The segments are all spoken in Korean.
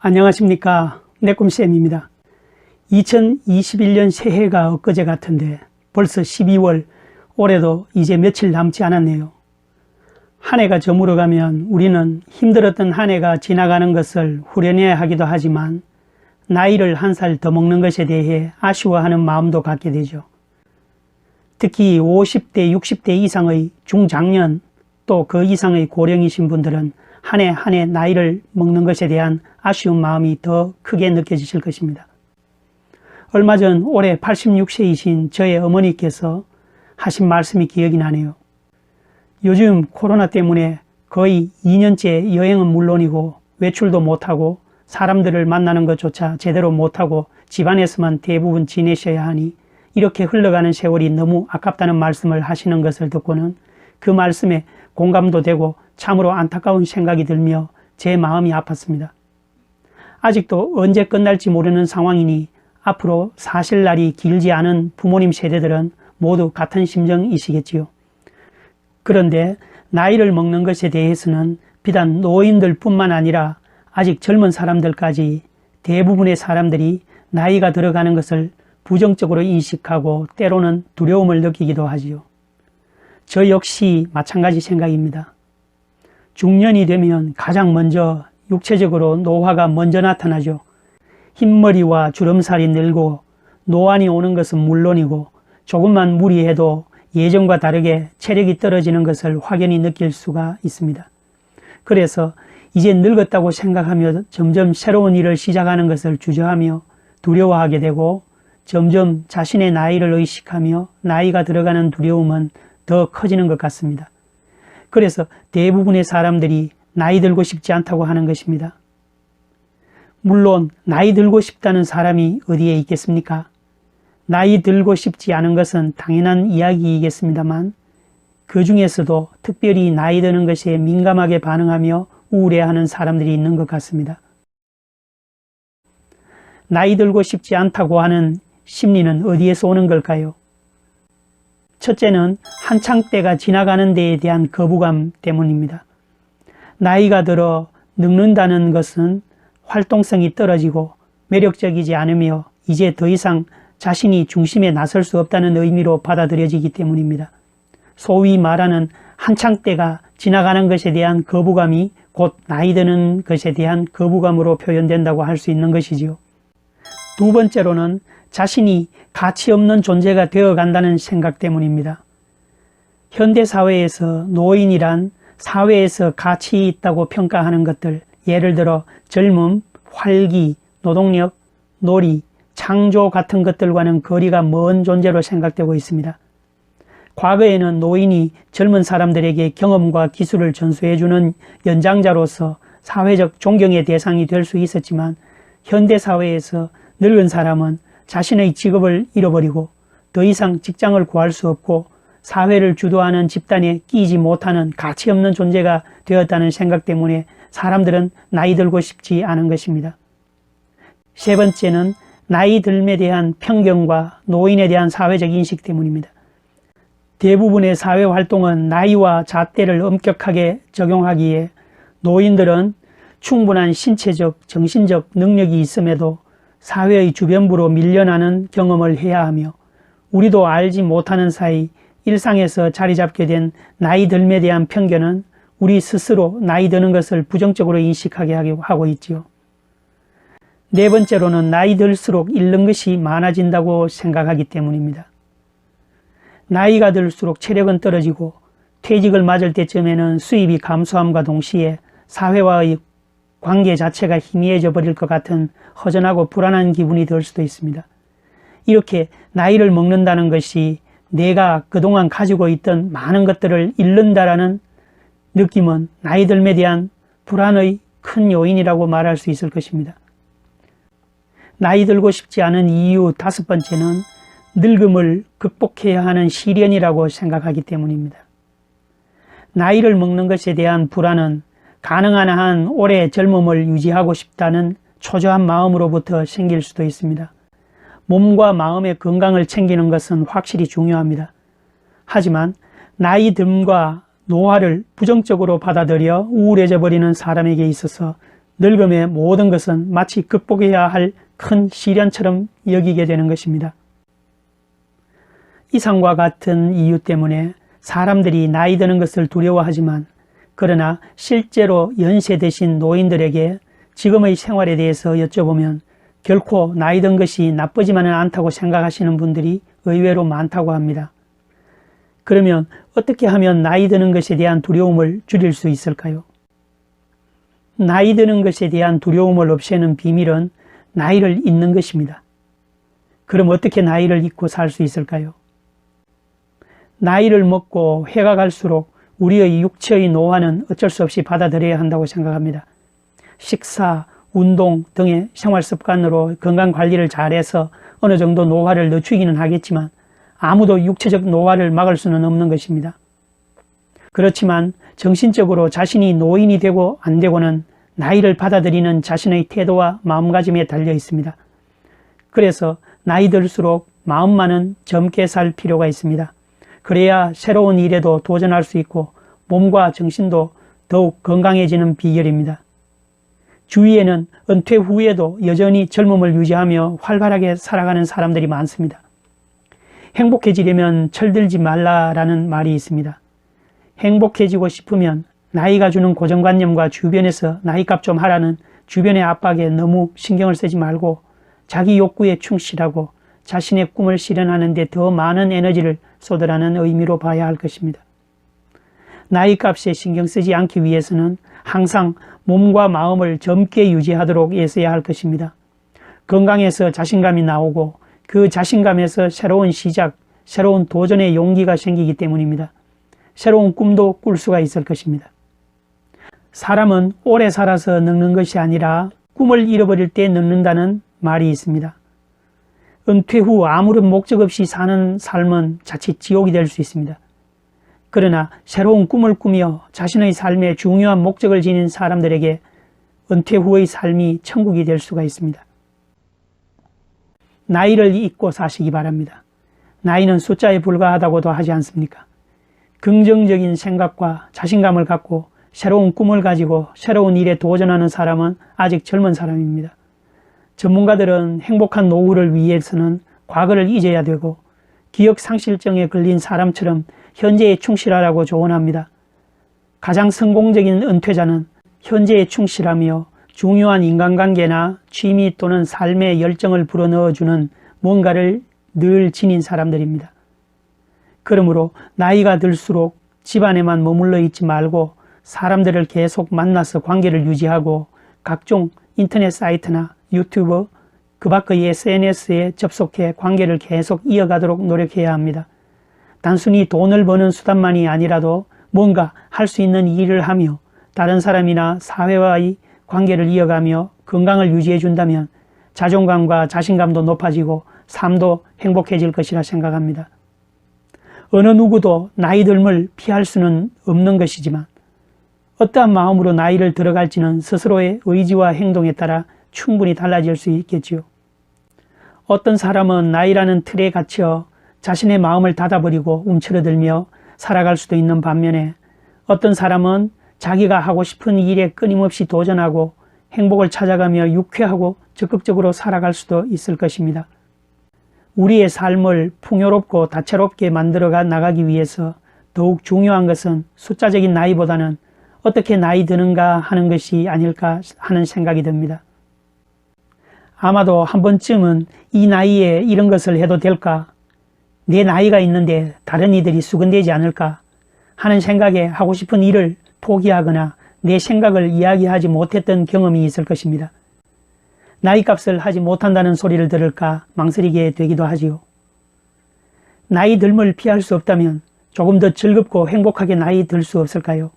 안녕하십니까, 내꿈쌤입니다. 2021년 새해가 엊그제 같은데 벌써 12월, 올해도 이제 며칠 남지 않았네요. 한 해가 저물어가면 우리는 힘들었던 한 해가 지나가는 것을 후련해 하기도 하지만 나이를 한 살 더 먹는 것에 대해 아쉬워하는 마음도 갖게 되죠. 특히 50대, 60대 이상의 중장년 또 그 이상의 고령이신 분들은 한 해 한 해 나이를 먹는 것에 대한 아쉬운 마음이 더 크게 느껴지실 것입니다. 얼마 전 올해 86세이신 저의 어머니께서 하신 말씀이 기억이 나네요. 요즘 코로나 때문에 거의 2년째 여행은 물론이고 외출도 못하고 사람들을 만나는 것조차 제대로 못하고 집안에서만 대부분 지내셔야 하니 이렇게 흘러가는 세월이 너무 아깝다는 말씀을 하시는 것을 듣고는 그 말씀에 공감도 되고 참으로 안타까운 생각이 들며 제 마음이 아팠습니다. 아직도 언제 끝날지 모르는 상황이니 앞으로 사실 날이 길지 않은 부모님 세대들은 모두 같은 심정이시겠지요. 그런데 나이를 먹는 것에 대해서는 비단 노인들 뿐만 아니라 아직 젊은 사람들까지 대부분의 사람들이 나이가 들어가는 것을 부정적으로 인식하고 때로는 두려움을 느끼기도 하지요. 저 역시 마찬가지 생각입니다. 중년이 되면 가장 먼저 육체적으로 노화가 먼저 나타나죠. 흰머리와 주름살이 늘고 노안이 오는 것은 물론이고 조금만 무리해도 예전과 다르게 체력이 떨어지는 것을 확연히 느낄 수가 있습니다. 그래서 이제 늙었다고 생각하며 점점 새로운 일을 시작하는 것을 주저하며 두려워하게 되고 점점 자신의 나이를 의식하며 나이가 들어가는 두려움은 더 커지는 것 같습니다. 그래서 대부분의 사람들이 나이 들고 싶지 않다고 하는 것입니다. 물론 나이 들고 싶다는 사람이 어디에 있겠습니까? 나이 들고 싶지 않은 것은 당연한 이야기이겠습니다만 그 중에서도 특별히 나이 드는 것에 민감하게 반응하며 우울해하는 사람들이 있는 것 같습니다. 나이 들고 싶지 않다고 하는 심리는 어디에서 오는 걸까요? 첫째는 한창 때가 지나가는 데에 대한 거부감 때문입니다. 나이가 들어 늙는다는 것은 활동성이 떨어지고 매력적이지 않으며 이제 더 이상 자신이 중심에 나설 수 없다는 의미로 받아들여지기 때문입니다. 소위 말하는 한창 때가 지나가는 것에 대한 거부감이 곧 나이 드는 것에 대한 거부감으로 표현된다고 할 수 있는 것이지요. 두 번째로는 자신이 가치 없는 존재가 되어간다는 생각 때문입니다. 현대사회에서 노인이란 사회에서 가치 있다고 평가하는 것들, 예를 들어 젊음, 활기, 노동력, 놀이, 창조 같은 것들과는 거리가 먼 존재로 생각되고 있습니다. 과거에는 노인이 젊은 사람들에게 경험과 기술을 전수해주는 연장자로서 사회적 존경의 대상이 될 수 있었지만 현대사회에서 늙은 사람은 자신의 직업을 잃어버리고 더 이상 직장을 구할 수 없고 사회를 주도하는 집단에 끼지 못하는 가치 없는 존재가 되었다는 생각 때문에 사람들은 나이 들고 싶지 않은 것입니다. 세 번째는 나이 듦에 대한 편견과 노인에 대한 사회적 인식 때문입니다. 대부분의 사회활동은 나이와 잣대를 엄격하게 적용하기에 노인들은 충분한 신체적, 정신적 능력이 있음에도 사회의 주변부로 밀려나는 경험을 해야 하며 우리도 알지 못하는 사이 일상에서 자리 잡게 된 나이 듦에 대한 편견은 우리 스스로 나이 드는 것을 부정적으로 인식하게 하고 있지요. 네 번째로는 나이 들수록 잃는 것이 많아진다고 생각하기 때문입니다. 나이가 들수록 체력은 떨어지고 퇴직을 맞을 때쯤에는 수입이 감소함과 동시에 사회와의 관계 자체가 희미해져 버릴 것 같은 허전하고 불안한 기분이 들 수도 있습니다. 이렇게 나이를 먹는다는 것이 내가 그동안 가지고 있던 많은 것들을 잃는다라는 느낌은 나이 듦에 대한 불안의 큰 요인이라고 말할 수 있을 것입니다. 나이 들고 싶지 않은 이유 다섯 번째는 늙음을 극복해야 하는 시련이라고 생각하기 때문입니다. 나이를 먹는 것에 대한 불안은 가능한 한 오래 젊음을 유지하고 싶다는 초조한 마음으로부터 생길 수도 있습니다. 몸과 마음의 건강을 챙기는 것은 확실히 중요합니다. 하지만 나이 듦과 노화를 부정적으로 받아들여 우울해져 버리는 사람에게 있어서 늙음의 모든 것은 마치 극복해야 할 큰 시련처럼 여기게 되는 것입니다. 이상과 같은 이유 때문에 사람들이 나이 드는 것을 두려워하지만, 그러나 실제로 연세 드신 노인들에게 지금의 생활에 대해서 여쭤보면 결코 나이 든 것이 나쁘지만은 않다고 생각하시는 분들이 의외로 많다고 합니다. 그러면 어떻게 하면 나이 드는 것에 대한 두려움을 줄일 수 있을까요? 나이 드는 것에 대한 두려움을 없애는 비밀은 나이를 잊는 것입니다. 그럼 어떻게 나이를 잊고 살 수 있을까요? 나이를 먹고 해가 갈수록 우리의 육체의 노화는 어쩔 수 없이 받아들여야 한다고 생각합니다. 식사, 운동 등의 생활 습관으로 건강관리를 잘해서 어느 정도 노화를 늦추기는 하겠지만 아무도 육체적 노화를 막을 수는 없는 것입니다. 그렇지만 정신적으로 자신이 노인이 되고 안 되고는 나이를 받아들이는 자신의 태도와 마음가짐에 달려 있습니다. 그래서 나이 들수록 마음만은 젊게 살 필요가 있습니다. 그래야 새로운 일에도 도전할 수 있고 몸과 정신도 더욱 건강해지는 비결입니다. 주위에는 은퇴 후에도 여전히 젊음을 유지하며 활발하게 살아가는 사람들이 많습니다. 행복해지려면 철들지 말라라는 말이 있습니다. 행복해지고 싶으면 나이가 주는 고정관념과 주변에서 나이값 좀 하라는 주변의 압박에 너무 신경을 쓰지 말고 자기 욕구에 충실하고 자신의 꿈을 실현하는 데 더 많은 에너지를 쏟으라는 의미로 봐야 할 것입니다. 나이값에 신경 쓰지 않기 위해서는 항상 몸과 마음을 젊게 유지하도록 애써야 할 것입니다. 건강에서 자신감이 나오고 그 자신감에서 새로운 시작, 새로운 도전의 용기가 생기기 때문입니다. 새로운 꿈도 꿀 수가 있을 것입니다. 사람은 오래 살아서 늙는 것이 아니라 꿈을 잃어버릴 때 늙는다는 말이 있습니다. 은퇴 후 아무런 목적 없이 사는 삶은 자칫 지옥이 될 수 있습니다. 그러나 새로운 꿈을 꾸며 자신의 삶에 중요한 목적을 지닌 사람들에게 은퇴 후의 삶이 천국이 될 수가 있습니다. 나이를 잊고 사시기 바랍니다. 나이는 숫자에 불과하다고도 하지 않습니까? 긍정적인 생각과 자신감을 갖고 새로운 꿈을 가지고 새로운 일에 도전하는 사람은 아직 젊은 사람입니다. 전문가들은 행복한 노후를 위해서는 과거를 잊어야 되고 기억상실증에 걸린 사람처럼 현재에 충실하라고 조언합니다. 가장 성공적인 은퇴자는 현재에 충실하며 중요한 인간관계나 취미 또는 삶의 열정을 불어넣어주는 뭔가를 늘 지닌 사람들입니다. 그러므로 나이가 들수록 집안에만 머물러 있지 말고 사람들을 계속 만나서 관계를 유지하고 각종 인터넷 사이트나 유튜브, 그 밖의 SNS에 접속해 관계를 계속 이어가도록 노력해야 합니다. 단순히 돈을 버는 수단만이 아니라도 뭔가 할 수 있는 일을 하며 다른 사람이나 사회와의 관계를 이어가며 건강을 유지해 준다면 자존감과 자신감도 높아지고 삶도 행복해질 것이라 생각합니다. 어느 누구도 나이 듦을 피할 수는 없는 것이지만 어떠한 마음으로 나이를 들어갈지는 스스로의 의지와 행동에 따라 충분히 달라질 수 있겠지요. 어떤 사람은 나이라는 틀에 갇혀 자신의 마음을 닫아버리고 움츠러들며 살아갈 수도 있는 반면에 어떤 사람은 자기가 하고 싶은 일에 끊임없이 도전하고 행복을 찾아가며 유쾌하고 적극적으로 살아갈 수도 있을 것입니다. 우리의 삶을 풍요롭고 다채롭게 만들어 나가기 위해서 더욱 중요한 것은 숫자적인 나이보다는 어떻게 나이 드는가 하는 것이 아닐까 하는 생각이 듭니다. 아마도 한 번쯤은 이 나이에 이런 것을 해도 될까? 내 나이가 있는데 다른 이들이 수근되지 않을까? 하는 생각에 하고 싶은 일을 포기하거나 내 생각을 이야기하지 못했던 경험이 있을 것입니다. 나이값을 하지 못한다는 소리를 들을까 망설이게 되기도 하지요. 나이 듦을 피할 수 없다면 조금 더 즐겁고 행복하게 나이 들 수 없을까요?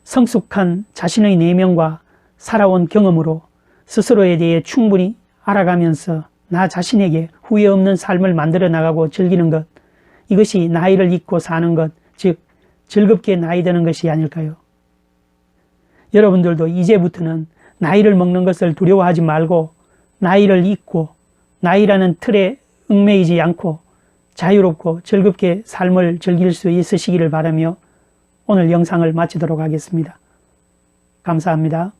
성숙한 자신의 내면과 살아온 경험으로 스스로에 대해 충분히 알아가면서 나 자신에게 후회 없는 삶을 만들어 나가고 즐기는 것, 이것이 나이를 잊고 사는 것, 즉 즐겁게 나이 드는 것이 아닐까요? 여러분들도 이제부터는 나이를 먹는 것을 두려워하지 말고 나이를 잊고 나이라는 틀에 얽매이지 않고 자유롭고 즐겁게 삶을 즐길 수 있으시기를 바라며 오늘 영상을 마치도록 하겠습니다. 감사합니다.